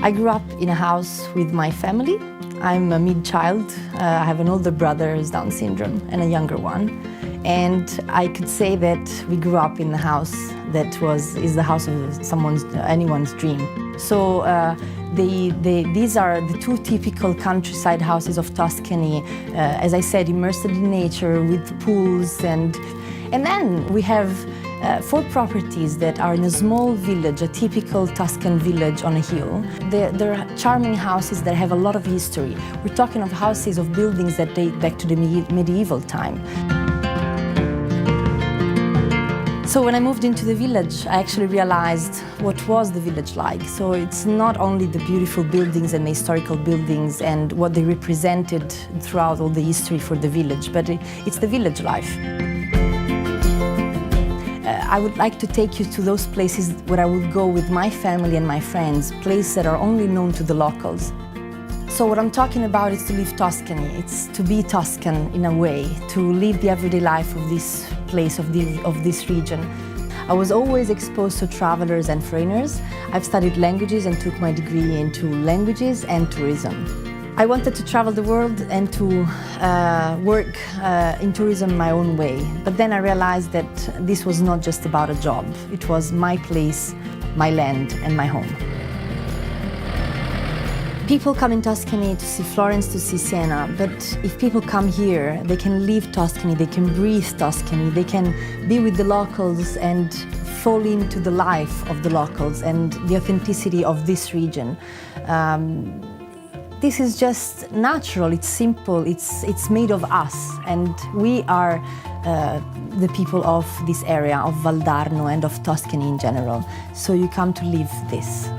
I grew up in a house with my family. I'm a mid-child. I have an older brother who's Down syndrome and a younger one. And I could say that we grew up in a house that is the house of anyone's dream. So these are the two typical countryside houses of Tuscany, as I said, immersed in nature with pools. And then we have 4 properties that are in a small village, a typical Tuscan village on a hill. They're charming houses that have a lot of history. We're talking of houses, of buildings that date back to the medieval time. So when I moved into the village, I actually realized what was the village like. So it's not only the beautiful buildings and the historical buildings and what they represented throughout all the history for the village, but it's the village life. I would like to take you to those places where I would go with my family and my friends, places that are only known to the locals. So what I'm talking about is to live Tuscany. It's to be Tuscan in a way, to live the everyday life of this place, of this region. I was always exposed to travelers and foreigners. I've studied languages and took my degree into languages and tourism. I wanted to travel the world and to work in tourism my own way. But then I realized that this was not just about a job. It was my place, my land, and my home. People come in Tuscany to see Florence, to see Siena, but if people come here, they can live Tuscany, they can breathe Tuscany, they can be with the locals and fall into the life of the locals and the authenticity of this region. This is just natural, it's simple, it's made of us, and we are the people of this area, of Valdarno and of Tuscany in general. So you come to live this.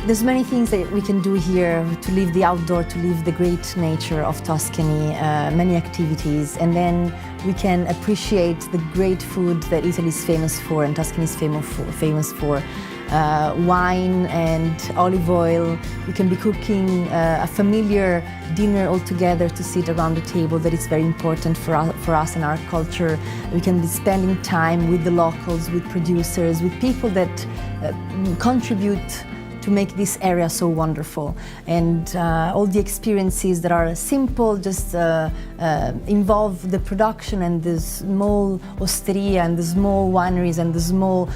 There's many things that we can do here to live the outdoor, to live the great nature of Tuscany, many activities, and then we can appreciate the great food that Italy is famous for and Tuscany is famous for. Wine and olive oil. We can be cooking a familiar dinner all together to sit around the table that is very important for us and our culture. We can be spending time with the locals, with producers, with people that contribute to make this area so wonderful. And all the experiences that are simple, just involve the production and the small osteria and the small wineries and the small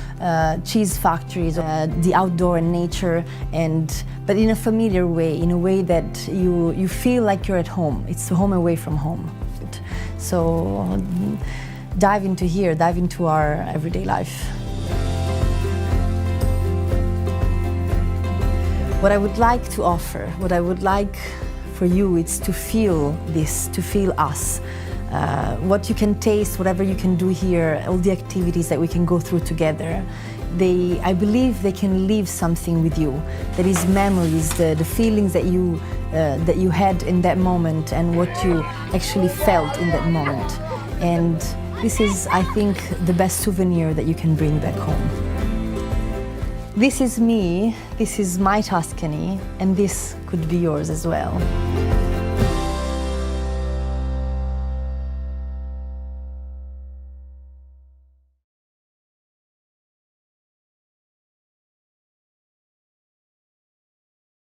cheese factories, the outdoor and nature, but in a familiar way, in a way that you feel like you're at home. It's home away from home. So dive into here, dive into our everyday life. What I would like to offer, what I would like for you is to feel this, to feel us. What you can taste, whatever you can do here, all the activities that we can go through together, I believe they can leave something with you. That is memories, the feelings that you had in that moment and what you actually felt in that moment. And this is, I think, the best souvenir that you can bring back home. This is me, this is my Tuscany, and this could be yours as well.